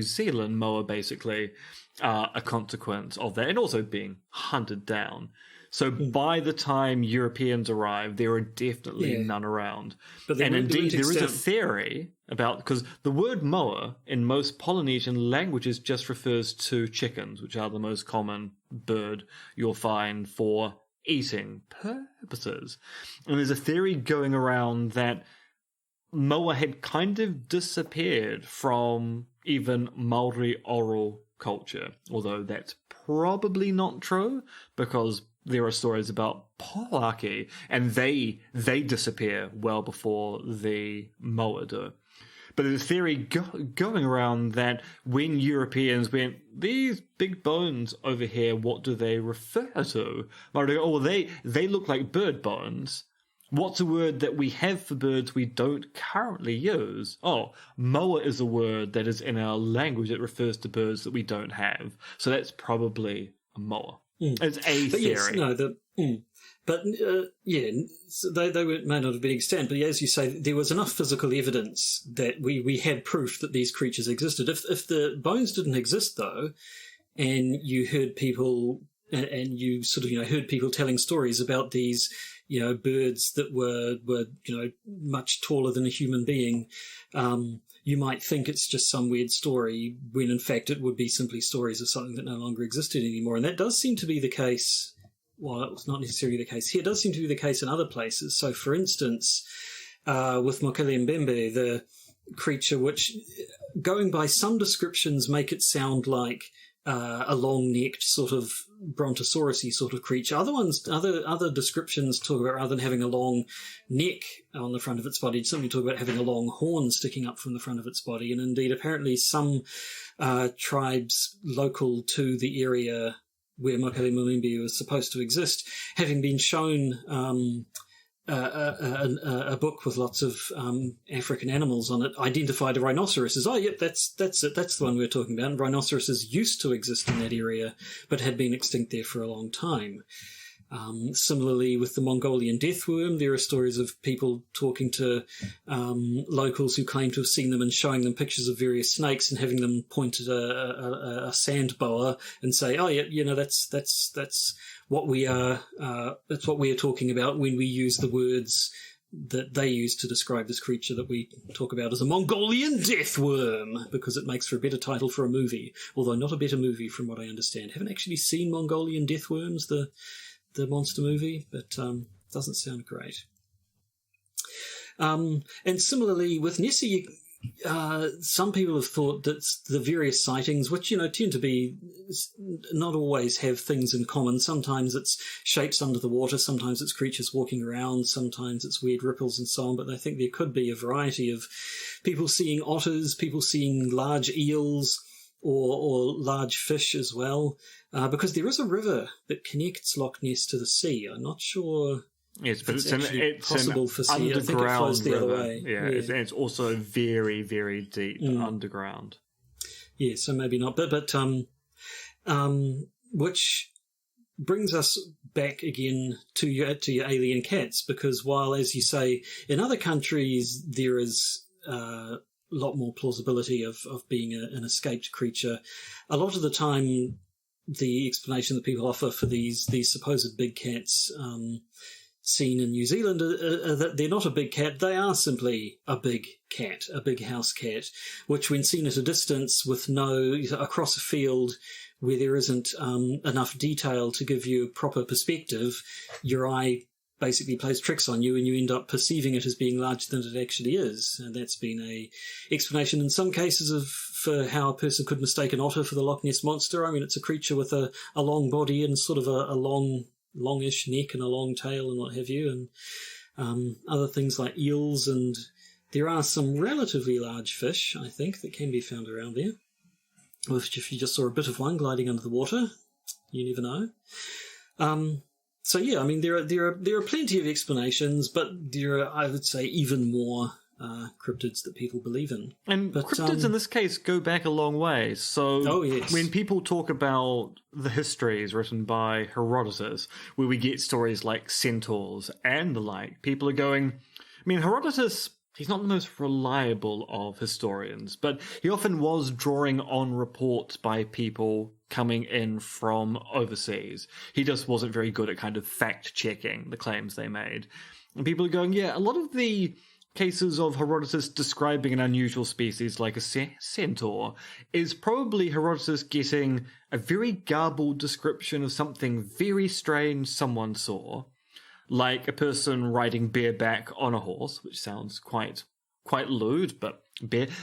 Zealand. Moa basically a consequence of that, and also being hunted down. So by the time Europeans arrived, there were definitely none around. And indeed, there is a theory about, because the word moa in most Polynesian languages just refers to chickens, which are the most common bird you'll find for eating purposes. And there's a theory going around that moa had kind of disappeared from even Maori oral culture, although that's probably not true, because there are stories about Polaki, and they disappear well before the Moa do. But there's a theory going around that when Europeans went, these big bones over here, what do they refer to? They look like bird bones. What's a word that we have for birds we don't currently use? Oh, moa is a word that is in our language that refers to birds that we don't have. So that's probably a moa. It's a theory. So they may not have been extant, but as you say, there was enough physical evidence that we had proof that these creatures existed. If the bones didn't exist, though, and you heard people, and you sort of heard people telling stories about these birds that were much taller than a human being, you might think it's just some weird story, when in fact it would be simply stories of something that no longer existed anymore. And that does seem to be the case. Well, it's not necessarily the case here. It does seem to be the case in other places. So, for instance, with Mokele Mbembe, the creature which, going by some descriptions, make it sound like a long-necked sort of brontosaurus-y sort of creature. Other descriptions talk about, rather than having a long neck on the front of its body, simply talk about having a long horn sticking up from the front of its body. And indeed, apparently some tribes local to the area where Mokele Mbembe was supposed to exist, having been shown a book with lots of African animals on it, identified a rhinoceros as, that's it, that's the one we were talking about. And rhinoceroses used to exist in that area, but had been extinct there for a long time. Similarly, with the Mongolian deathworm, there are stories of people talking to locals who claim to have seen them and showing them pictures of various snakes and having them point at a sand boa and say, that's what we are. That's what we are talking about when we use the words that they use to describe this creature that we talk about as a Mongolian deathworm, because it makes for a better title for a movie, although not a better movie from what I understand. Haven't actually seen Mongolian deathworms, the monster movie, but doesn't sound great. And similarly with Nessie, some people have thought that the various sightings, which tend to be not always have things in common. Sometimes it's shapes under the water, sometimes it's creatures walking around, sometimes it's weird ripples and so on. But I think there could be a variety of people seeing otters, people seeing large eels, or large fish as well, because there is a river that connects Loch Ness to the sea. I'm not sure. Yes, but it's possible for sea. I think it flows the other way. Yeah. It's also very, very deep underground. Yeah, so maybe not. But which brings us back again to your alien cats, because while, as you say, in other countries there is lot more plausibility of being an escaped creature, a lot of the time the explanation that people offer for these supposed big cats seen in New Zealand are that they're not a big cat, they are simply a big cat, a big house cat, which when seen at a distance across a field where there isn't enough detail to give you a proper perspective, your eye basically plays tricks on you and you end up perceiving it as being larger than it actually is. And that's been a explanation in some cases for how a person could mistake an otter for the Loch Ness Monster. I mean, it's a creature with a long body and sort of a longish neck and a long tail and what have you, and other things like eels and There are some relatively large fish, I think, that can be found around there. Which, if you just saw a bit of one gliding under the water, you never know. So yeah, I mean, there are plenty of explanations, but there are, I would say, even more cryptids that people believe in. And cryptids in this case go back a long way. So when people talk about the histories written by Herodotus, where we get stories like centaurs and the like, people are going, I mean, Herodotus, he's not the most reliable of historians, but he often was drawing on reports by people coming in from overseas. He just wasn't very good at kind of fact-checking the claims they made. And people are going, yeah, a lot of the cases of Herodotus describing an unusual species like a centaur is probably Herodotus getting a very garbled description of something very strange someone saw, like a person riding bareback on a horse, which sounds quite lewd, but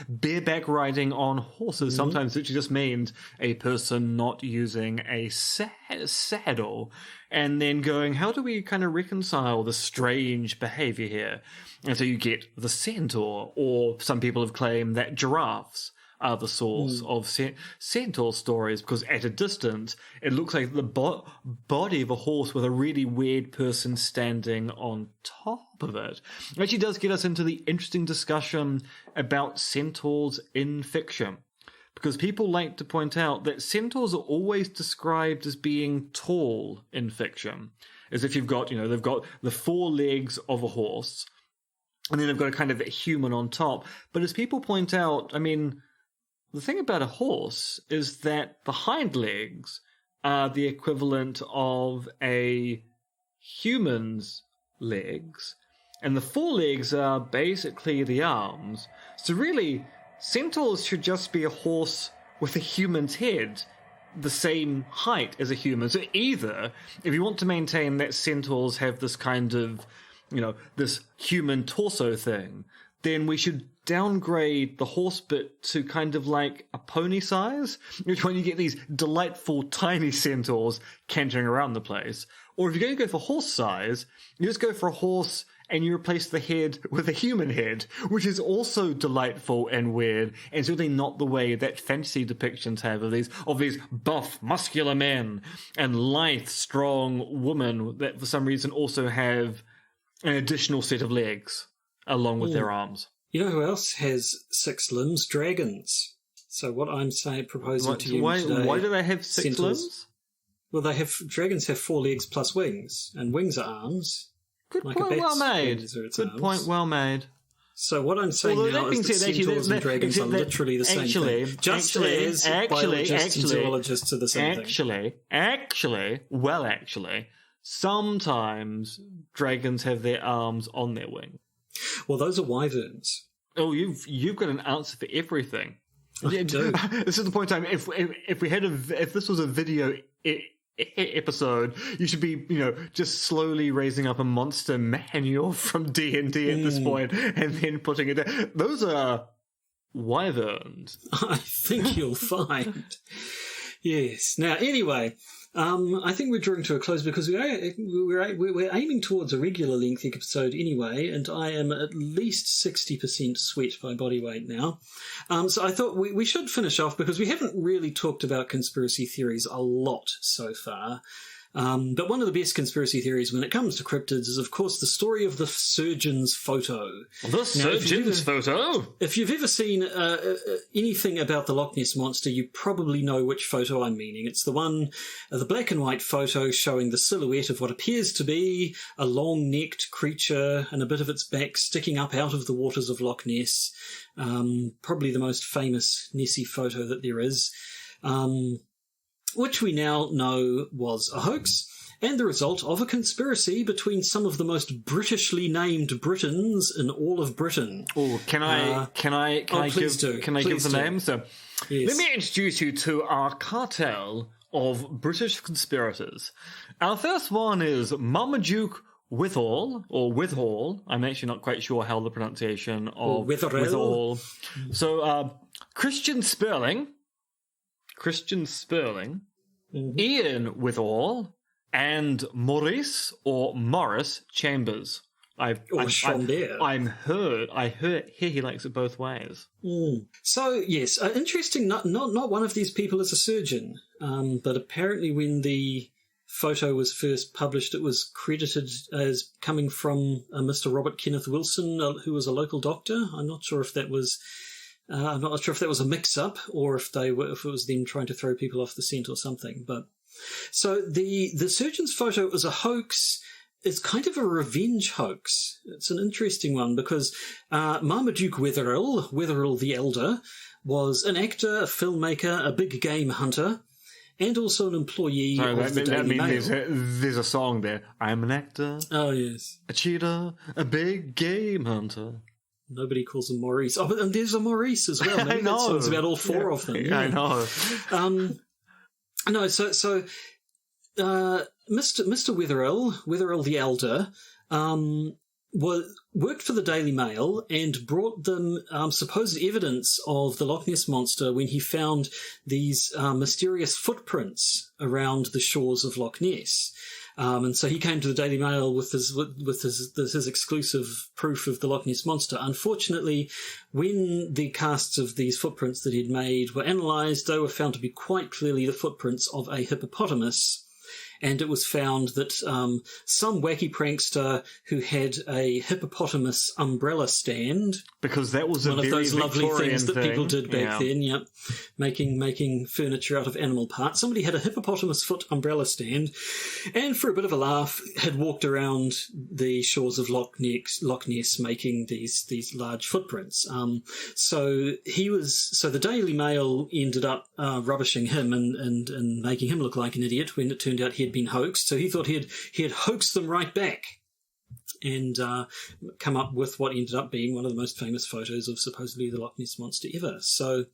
bareback riding on horses sometimes it just means a person not using a saddle, and then going, how do we kind of reconcile the strange behavior here? And so you get the centaur, or some people have claimed that giraffes are the source of centaur stories, because at a distance it looks like the body of a horse with a really weird person standing on top of it. It actually does get us into the interesting discussion about centaurs in fiction, because people like to point out that centaurs are always described as being tall in fiction, as if you've got, they've got the four legs of a horse, and then they've got a kind of a human on top. But as people point out, I mean, the thing about a horse is that the hind legs are the equivalent of a human's legs, and the forelegs are basically the arms. So really, centaurs should just be a horse with a human's head, the same height as a human. So either, if you want to maintain that centaurs have this kind of, this human torso thing, then we should downgrade the horse bit to kind of like a pony size, which when you get these delightful tiny centaurs cantering around the place. Or if you're going to go for horse size, you just go for a horse and you replace the head with a human head, which is also delightful and weird, and certainly not the way that fantasy depictions have of these buff, muscular men and lithe, strong women that for some reason also have an additional set of legs along with their arms. You know who else has 6 limbs? Dragons. So what I'm proposing to you today... Why do they have 6 limbs? Well, dragons have 4 legs plus wings, and wings are arms. Good point, well made. Good point, well made. So what I'm saying now is that centaurs and dragons are literally the same thing. Just as biologists and zoologists are the same thing. Actually, sometimes dragons have their arms on their wing. Well, those are wyverns. Oh, you've got an answer for everything. I do. This is the point in time. If this was a video episode, you should be just slowly raising up a monster manual from D&D at this point, and then putting it down. Those are wyverns. I think you'll find. Yes. Now, anyway, I think we're drawing to a close because we're aiming towards a regular length episode anyway, and I am at least 60% sweat by body weight now. So I thought we should finish off because we haven't really talked about conspiracy theories a lot so far. But one of the best conspiracy theories when it comes to cryptids is, of course, the story of the surgeon's photo. The surgeon's photo? If you've ever seen anything about the Loch Ness Monster, you probably know which photo I'm meaning. It's the one, the black and white photo showing the silhouette of what appears to be a long-necked creature and a bit of its back sticking up out of the waters of Loch Ness. Probably the most famous Nessie photo that there is. Which we now know was a hoax and the result of a conspiracy between some of the most Britishly named Britons in all of Britain. Oh, can I give the name? So, yes. Let me introduce you to our cartel of British conspirators. Our first one is Marmaduke Withall, or Withall. I'm actually not quite sure how the pronunciation of Withall. So, Christian Spurling, Ian Withall, and Maurice or Morris Chambers. I heard he likes it both ways. So yes, interesting. Not one of these people is a surgeon, but apparently when the photo was first published, it was credited as coming from Mr. Robert Kenneth Wilson, who was a local doctor. I'm not sure if that was a mix-up or if it was them trying to throw people off the scent or something. But so the surgeon's photo is a hoax. It's kind of a revenge hoax. It's an interesting one because Marmaduke Wetherell the Elder, was an actor, a filmmaker, a big game hunter, and also an employee of the Daily Mail. There's a song there. I'm an actor. Oh, yes. A cheater, a big game hunter. Nobody calls him Maurice. Oh, but and there's a Maurice as well. Maybe I know. That song's about all four of them. Yeah, I know. Mr. Wetherell the Elder, worked for the Daily Mail and brought them supposed evidence of the Loch Ness Monster when he found these mysterious footprints around the shores of Loch Ness. And so he came to the Daily Mail with his exclusive proof of the Loch Ness Monster. Unfortunately, when the casts of these footprints that he'd made were analysed, they were found to be quite clearly the footprints of a hippopotamus. And it was found that some wacky prankster who had a hippopotamus umbrella stand, because that was one of those lovely Victorian things that people did back yeah. then, yep, making furniture out of animal parts. Somebody had a hippopotamus foot umbrella stand, and for a bit of a laugh, had walked around the shores of Loch Ness making these large footprints. So the Daily Mail ended up rubbishing him and making him look like an idiot when it turned out he had been hoaxed. So he thought he had hoaxed them right back and come up with what ended up being one of the most famous photos of supposedly the Loch Ness Monster ever. So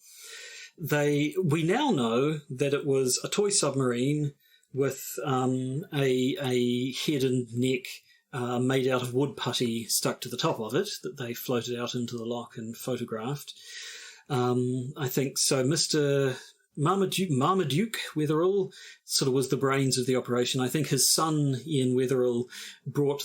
we now know that it was a toy submarine with a head and neck made out of wood putty stuck to the top of it that they floated out into the loch and photographed. I think so. Mr. Marmaduke Wetherell sort of was the brains of the operation. I think his son Ian Wetherell brought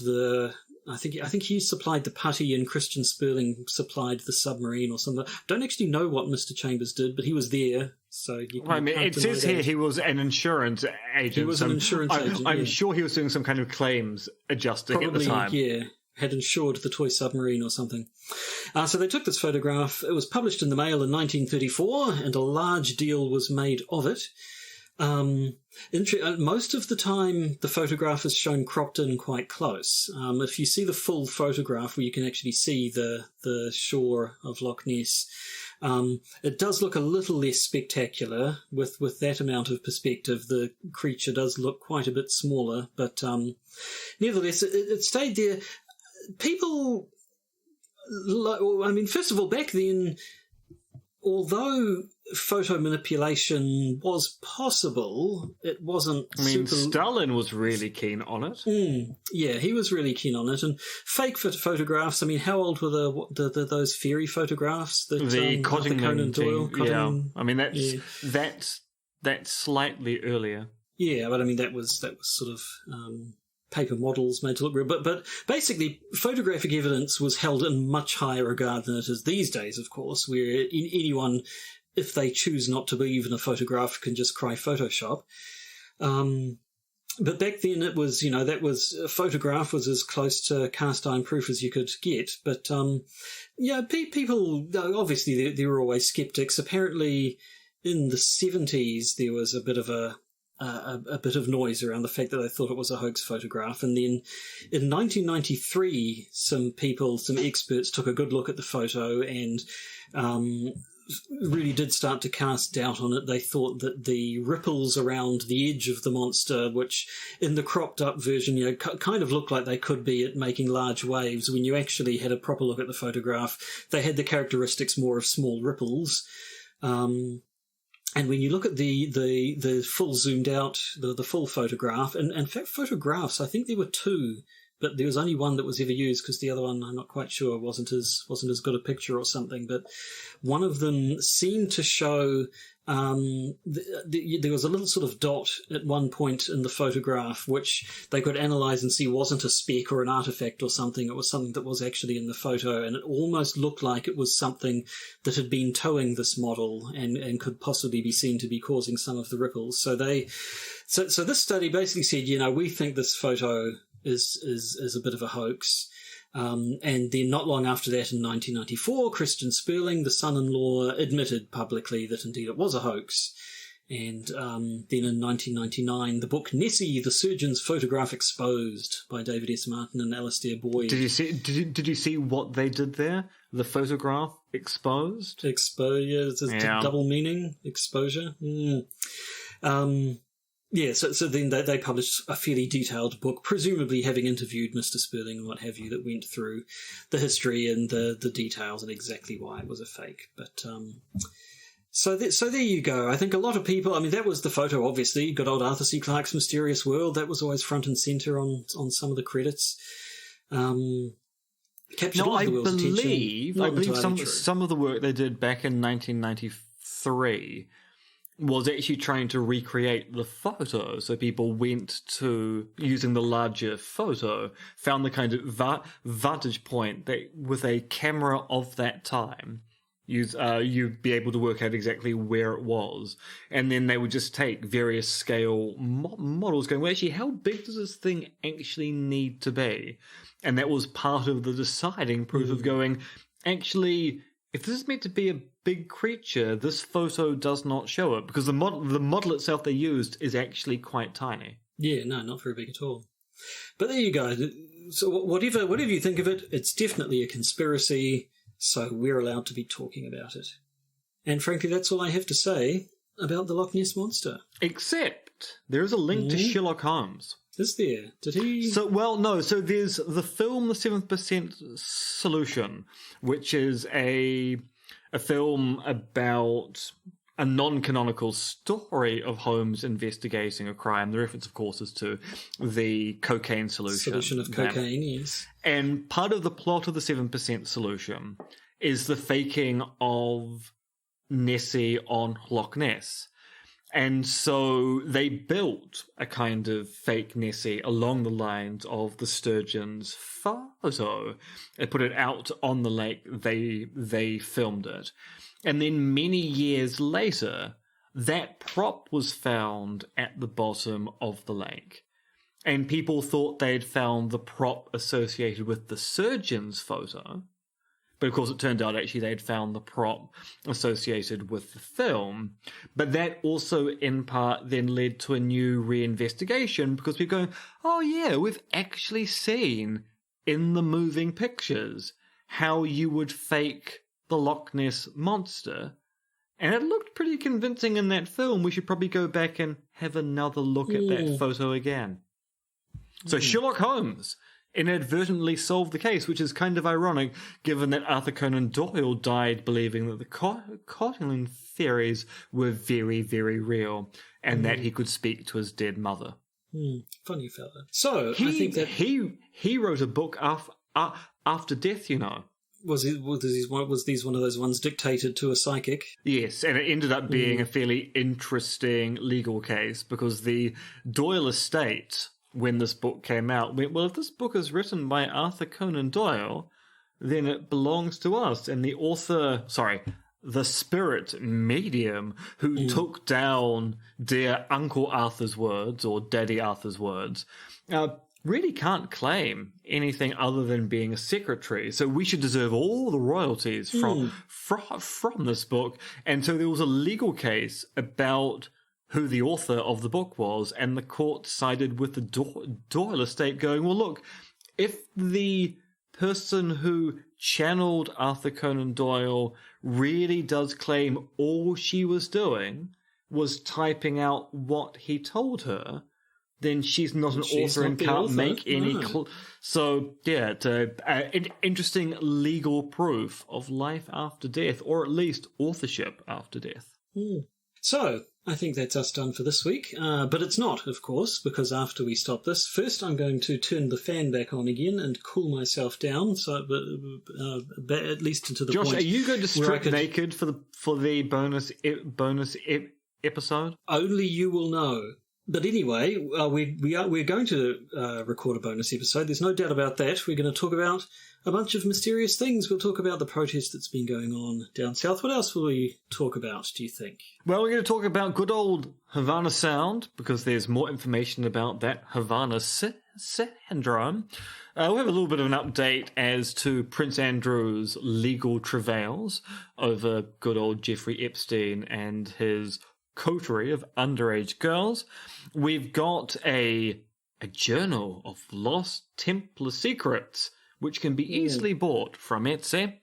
I think he supplied the putty and Christian Sperling supplied the submarine or something. Don't actually know what Mr. Chambers did, but he was there. So it says here he was an insurance agent. He was an insurance agent. I'm sure he was doing some kind of claims adjusting at the time. Yeah. Had insured the toy submarine or something. So they took this photograph. It was published in the Mail in 1934, and a large deal was made of it. Most of the time, the photograph is shown cropped in quite close. If you see the full photograph where you can actually see the shore of Loch Ness, it does look a little less spectacular with that amount of perspective. The creature does look quite a bit smaller, but nevertheless, it stayed there. People, first of all, back then, although photo manipulation was possible, it wasn't Stalin was really keen on it. Yeah, he was really keen on it. And fake photographs, how old were those fairy photographs? The Conan Doyle? That's slightly earlier. Yeah, but that was sort of paper models made to look real. But basically, photographic evidence was held in much higher regard than it is these days, of course, where anyone, if they choose not to believe in a photograph, can just cry Photoshop. But back then it was, a photograph was as close to cast iron proof as you could get. But, people, obviously there were always skeptics. Apparently in the 70s there was a bit of noise around the fact that they thought it was a hoax photograph. And then in 1993, some experts took a good look at the photo and really did start to cast doubt on it. They thought that the ripples around the edge of the monster, which in the cropped up version, kind of looked like they could be at making large waves. When you actually had a proper look at the photograph, they had the characteristics more of small ripples. And when you look at the full zoomed out, the full photograph, and in fact photographs, I think there were two but there was only one that was ever used because the other one, I'm not quite sure, wasn't as good a picture or something. But one of them seemed to show there was a little sort of dot at one point in the photograph which they could analyse and see wasn't a speck or an artefact or something. It was something that was actually in the photo, and it almost looked like it was something that had been towing this model and could possibly be seen to be causing some of the ripples. So this study basically said, we think this photo is a bit of a hoax. And then not long after that, in 1994, Christian Sperling, the son-in-law, admitted publicly that indeed it was a hoax. And then in 1999, the book Nessie, The Surgeon's Photograph Exposed by David S. Martin and Alastair Boyd. Did you see what they did there? The photograph exposed? Exposure, it's a double meaning, exposure. Yeah, so then they published a fairly detailed book, presumably having interviewed Mr. Sperling and what have you, that went through the history and the details and exactly why it was a fake. But so there you go. I think a lot of people, that was the photo, obviously. Good old Arthur C. Clarke's Mysterious World. That was always front and centre on some of the credits. Captured all I the world's believe attention. some of the work they did back in 1993 was actually trying to recreate the photo. So people went to, using the larger photo, found the kind of vantage point that with a camera of that time, you'd be able to work out exactly where it was. And then they would just take various scale models going, well, actually, how big does this thing actually need to be? And that was part of the deciding proof of going, actually, if this is meant to be a big creature, this photo does not show it, because the model itself they used is actually quite tiny. Yeah, no, not very big at all. But there you go. So whatever you think of it, it's definitely a conspiracy, so we're allowed to be talking about it. And frankly, that's all I have to say about the Loch Ness Monster. Except there is a link to Sherlock Holmes. Is there? Did he? So there's the film The 7th Solution, which is a film about a non-canonical story of Holmes investigating a crime. The reference, of course, is to the cocaine solution. Solution of cocaine, yes. And part of the plot of The 7% Solution is the faking of Nessie on Loch Ness. And so they built a kind of fake Nessie along the lines of the Sturgeon's photo. They put it out on the lake. They filmed it. And then many years later, that prop was found at the bottom of the lake. And people thought they'd found the prop associated with the surgeon's photo. But of course, it turned out actually they'd found the prop associated with the film. But that also, in part, then led to a new reinvestigation, because we're going, oh yeah, we've actually seen in the moving pictures how you would fake the Loch Ness Monster. And it looked pretty convincing in that film. We should probably go back and have another look at that photo again. So Sherlock Holmes inadvertently solved the case, which is kind of ironic, given that Arthur Conan Doyle died believing that the Cotillon fairies were very, very real, and that he could speak to his dead mother. Funny fella. So I think that he wrote a book after death. Was these one of those ones dictated to a psychic? Yes, and it ended up being a fairly interesting legal case, because the Doyle estate, when this book came out, went, well, if this book is written by Arthur Conan Doyle, then it belongs to us. And the author, the spirit medium who took down dear Uncle Arthur's words, or Daddy Arthur's words, really can't claim anything other than being a secretary. So we should deserve all the royalties from this book. And so there was a legal case about who the author of the book was, and the court sided with the Doyle estate, going, well, look, if the person who channeled Arthur Conan Doyle really does claim all she was doing was typing out what he told her, then she's not an author and can't make any... So, yeah, an interesting legal proof of life after death, or at least authorship after death. So, I think that's us done for this week. But it's not, of course, because after we stop this, first I'm going to turn the fan back on again and cool myself down, so at least into the Josh, point. are you going to strip naked for the bonus episode? Only you will know. But anyway, we're going to record a bonus episode. There's no doubt about that. We're going to talk about a bunch of mysterious things. We'll talk about the protest that's been going on down south. What else will we talk about, do you think? Well, we're going to talk about good old Havana Sound, because there's more information about that Havana syndrome. We'll have a little bit of an update as to Prince Andrew's legal travails over good old Jeffrey Epstein and his coterie of underage girls. We've got a journal of lost Templar secrets, which can be easily bought from Etsy.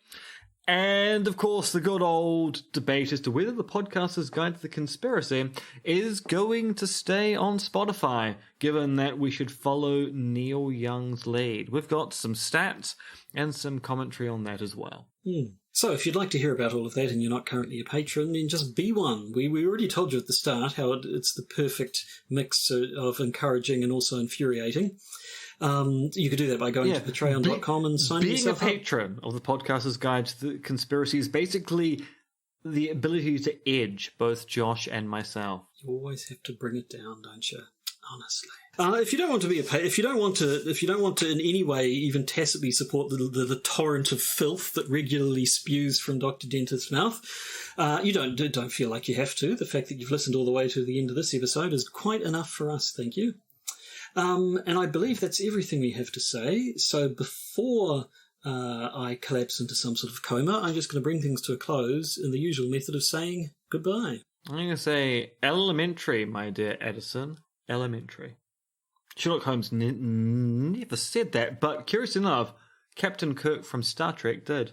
And, of course, the good old debate as to whether the Podcaster's Guide to the Conspiracy is going to stay on Spotify, given that we should follow Neil Young's lead. We've got some stats and some commentary on that as well. So if you'd like to hear about all of that and you're not currently a patron, then just be one. We already told you at the start how it's the perfect mix of encouraging and also infuriating. You could do that by going to patreon.com and signing yourself up. Being a patron of the Podcaster's Guide to the Conspiracy is basically the ability to edge both Josh and myself. You always have to bring it down, don't you? Honestly. If you don't want to be if you don't want to in any way even tacitly support the torrent of filth that regularly spews from Dr. Dentith's mouth, you don't feel like you have to. The fact that you've listened all the way to the end of this episode is quite enough for us, thank you. And I believe that's everything we have to say. So before I collapse into some sort of coma, I'm just going to bring things to a close in the usual method of saying goodbye. I'm going to say elementary, my dear Edison. Elementary. Sherlock Holmes never said that, but curious enough, Captain Kirk from Star Trek did.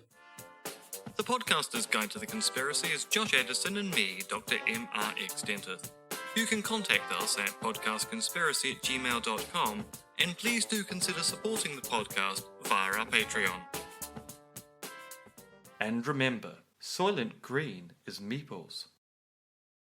The Podcaster's Guide to the Conspiracy is Josh Edison and me, Dr. M.R.X. Dentith. You can contact us at podcastconspiracy@gmail.com, and please do consider supporting the podcast via our Patreon. And remember, Soylent Green is meeples.